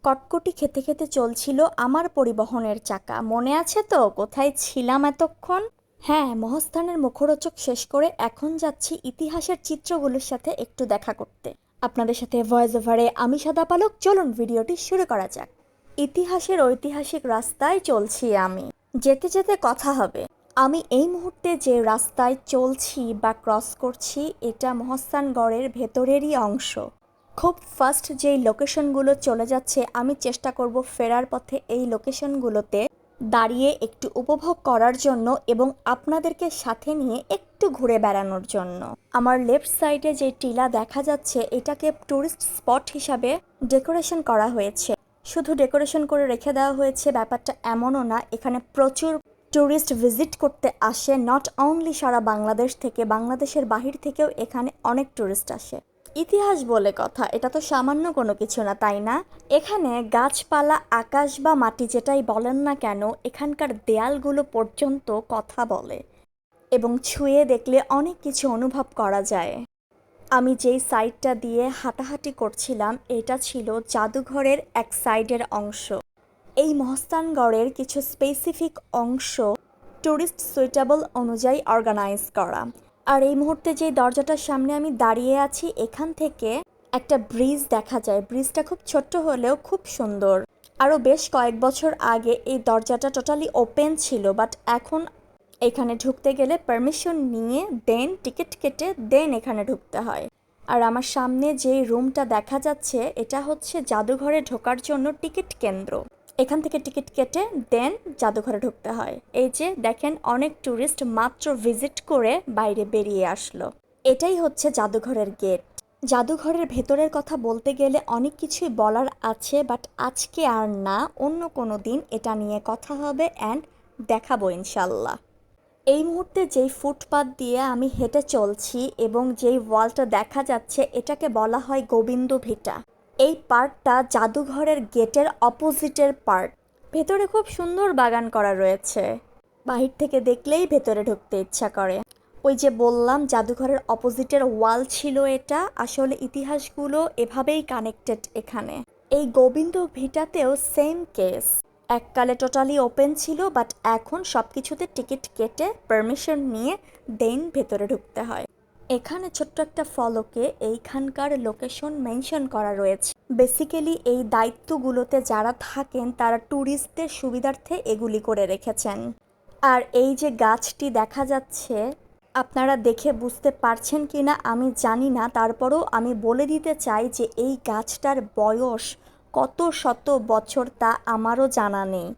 কটকটি খেতে খেতে চলছিল আমার পরিবহনের চাকা। মনে আছে তো কোথায় ছিলাম এতক্ষণ? হ্যাঁ, মহাস্থানের মুখরোচক শেষ করে এখন যাচ্ছি ইতিহাসের চিত্রগুলোর সাথে একটু দেখা করতে। আপনাদের সাথে ভয়েস ওভারে আমি সাদা পালক। চলুন ভিডিওটি শুরু করা যাক। ইতিহাসের ঐতিহাসিক রাস্তায় চলছি আমি। যেতে যেতে কথা হবে। আমি এই মুহূর্তে যে রাস্তায় চলছি বা ক্রস করছি এটা মহাস্থানগড়ের ভেতরেরই অংশ। খুব ফাস্ট যেই লোকেশনগুলো চলে যাচ্ছে আমি চেষ্টা করব ফেরার পথে এই লোকেশনগুলোতে দাঁড়িয়ে একটু উপভোগ করার জন্য এবং আপনাদেরকে সাথে নিয়ে একটু ঘুরে বেড়ানোর জন্য। আমার লেফট সাইডে যে টিলা দেখা যাচ্ছে এটাকে ট্যুরিস্ট স্পট হিসাবে ডেকোরেশন করা হয়েছে। শুধু ডেকোরেশন করে রেখে দেওয়া হয়েছে ব্যাপারটা এমনও না, এখানে প্রচুর ট্যুরিস্ট ভিজিট করতে আসে। নট অনলি সারা বাংলাদেশ থেকে, বাংলাদেশের বাহির থেকেও এখানে অনেক ট্যুরিস্ট আসে। ইতিহাস বলে কথা, এটা তো সামান্য কোনো কিছু না, তাই না? এখানে গাছপালা, আকাশ বা মাটি যেটাই বলেন না কেন, এখানকার দেয়ালগুলো পর্যন্ত কথা বলে এবং ছুঁয়ে দেখলে অনেক কিছু অনুভব করা যায়। আমি যেই সাইডটা দিয়ে হাঁটাহাঁটি করছিলাম এটা ছিল জাদুঘরের এক সাইডের অংশ। এই মহস্থানগড়ের কিছু স্পেসিফিক অংশ ট্যুরিস্ট সুইটেবল অনুযায়ী অর্গানাইজ করা। আর এই মুহূর্তে যে দরজাটার সামনে আমি দাঁড়িয়ে আছি এখান থেকে একটা ব্রিজ দেখা যায়। ব্রিজটা খুব ছোট্ট হলেও খুব সুন্দর। আরও বেশ কয়েক বছর আগে এই দরজাটা টোটালি ওপেন ছিল, বাট এখন এখানে ঢুকতে গেলে পারমিশন নিয়ে দেন টিকিট কেটে দেন এখানে ঢুকতে হয়। আর আমার সামনে যেই রুমটা দেখা যাচ্ছে এটা হচ্ছে জাদুঘরে ঢোকার জন্য টিকিট কেন্দ্র। এখান থেকে টিকিট কেটে দেন জাদুঘরে ঢুকতে হয়। এই যে দেখেন অনেক ট্যুরিস্ট মাত্র ভিজিট করে বাইরে বেরিয়ে আসলো। এটাই হচ্ছে জাদুঘরের গেট। জাদুঘরের ভেতরের কথা বলতে গেলে অনেক কিছুই বলার আছে, বাট আজকে আর না, অন্য কোনো দিন এটা নিয়ে কথা হবে অ্যান্ড দেখাবো ইনশাল্লাহ। এই মুহূর্তে যেই ফুটপাত দিয়ে আমি হেঁটে চলছি এবং যেই ওয়ালটা দেখা যাচ্ছে এটাকে বলা হয় গোবিন্দ ভিটা। এই পার্কটা জাদুঘরের গেটের অপোজিটের পার্ক। ভেতরে খুব সুন্দর বাগান করা রয়েছে, বাহির থেকে দেখলেই ভেতরে ঢুকতে ইচ্ছা করে। ওই যে বললাম জাদুঘরের অপোজিটের ওয়াল ছিল এটা, আসলে ইতিহাসগুলো এভাবেই কানেক্টেড এখানে। এই গোবিন্দ ভিটাতেও সেম কেস। এককালে টোটালি ওপেন ছিল, বাট এখন সব কিছুতে টিকিট কেটে পারমিশন নিয়ে দেন ভেতরে ঢুকতে হয়। এখানে ছোট্ট একটা ফলকে এইখানকার লোকেশন মেনশন করা রয়েছে। বেসিক্যালি এই দায়িত্বগুলোতে যারা থাকেন তারা ট্যুরিস্টদের সুবিধার্থে এগুলি করে রেখেছেন। আর এই যে গাছটি দেখা যাচ্ছে, আপনারা দেখে বুঝতে পারছেন কি না আমি জানি না, তারপরেও আমি বলে দিতে চাই যে এই গাছটার বয়স কত শত বছর তা আমারও জানা নেই।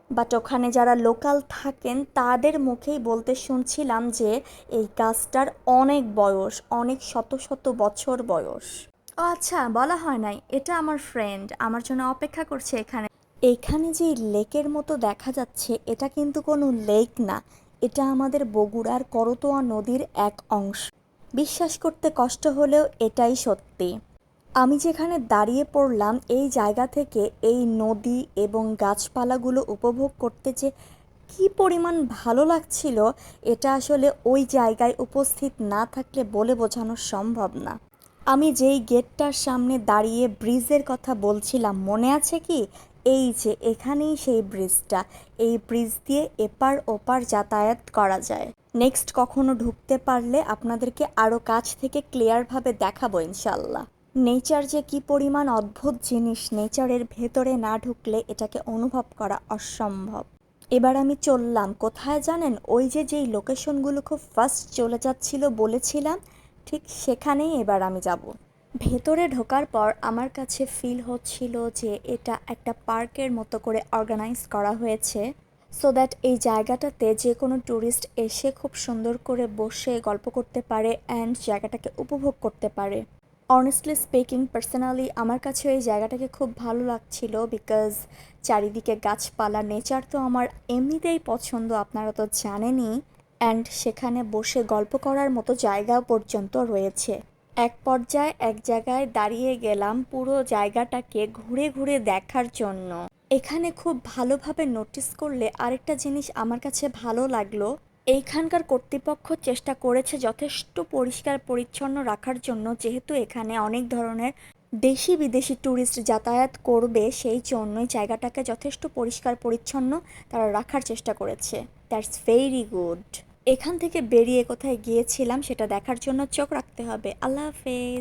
বাট ওখানে যারা লোকাল থাকেন তাদের মুখেই বলতে শুনছিলাম যে এই গাছটার অনেক বয়স, অনেক শত শত বছর বয়স। ও আচ্ছা, বলা হয় নাই, এটা আমার ফ্রেন্ড আমার জন্য অপেক্ষা করছে এখানে। এইখানে যে লেকের মতো দেখা যাচ্ছে এটা কিন্তু কোনো লেক না, এটা আমাদের বগুড়ার করতোয়া নদীর এক অংশ। বিশ্বাস করতে কষ্ট হলেও এটাই সত্যি। আমি যেখানে দাঁড়িয়ে পড়লাম এই জায়গা থেকে এই নদী এবং গাছপালাগুলো উপভোগ করতে যে কী পরিমাণ ভালো লাগছিল এটা আসলে ওই জায়গায় উপস্থিত না থাকলে বলে বোঝানো সম্ভব না। আমি যেই গেটটার সামনে দাঁড়িয়ে ব্রিজের কথা বলছিলাম মনে আছে কি? এই যে এখানেই সেই ব্রিজটা। এই ব্রিজ দিয়ে এপার ওপার যাতায়াত করা যায়। নেক্সট কখনো ঢুকতে পারলে আপনাদেরকে আরও কাছ থেকে ক্লিয়ারভাবে দেখাবো ইনশাল্লাহ। নেচার যে কি পরিমাণ অদ্ভুত জিনিস, নেচারের ভেতরে না ঢুকলে এটাকে অনুভব করা অসম্ভব। এবার আমি চললাম কোথায় জানেন? ওই যে যেই লোকেশনগুলো খুব ফাস্ট চলে যাচ্ছিল বলেছিলাম, ঠিক সেখানেই এবার আমি যাব। ভেতরে ঢোকার পর আমার কাছে ফিল হচ্ছিল যে এটা একটা পার্কের মতো করে অর্গানাইজ করা হয়েছে, সো দ্যাট এই জায়গাটাতে যে কোনো ট্যুরিস্ট এসে খুব সুন্দর করে বসে গল্প করতে পারে অ্যান্ড জায়গাটাকে উপভোগ করতে পারে। অনেস্টলি স্পিকিং, পার্সোনালি আমার কাছে এই জায়গাটাকে খুব ভালো লাগছিল বিকজ চারিদিকে গাছপালা, নেচার তো আমার এমনিতেই পছন্দ, আপনারা তো জানেনই। অ্যান্ড সেখানে বসে গল্প করার মতো জায়গাও পর্যন্ত রয়েছে। এক পর্যায়ে এক জায়গায় দাঁড়িয়ে গেলাম পুরো জায়গাটাকে ঘুরে ঘুরে দেখার জন্য। এখানে খুব ভালোভাবে নোটিস করলে আরেকটা জিনিস আমার কাছে ভালো লাগলো, এইখানকার কর্তৃপক্ষ চেষ্টা করেছে যথেষ্ট পরিষ্কার পরিচ্ছন্ন রাখার জন্য, যেহেতু এখানে অনেক ধরনের দেশি বিদেশি ট্যুরিস্ট যাতায়াত করবে, সেই জন্যই জায়গাটাকে যথেষ্ট পরিষ্কার পরিচ্ছন্ন তারা রাখার চেষ্টা করেছে। That's very good. এখান থেকে বেরিয়ে কোথায় গিয়েছিলাম সেটা দেখার জন্য চোখ রাখতে হবে। আল্লাহ হাফেজ।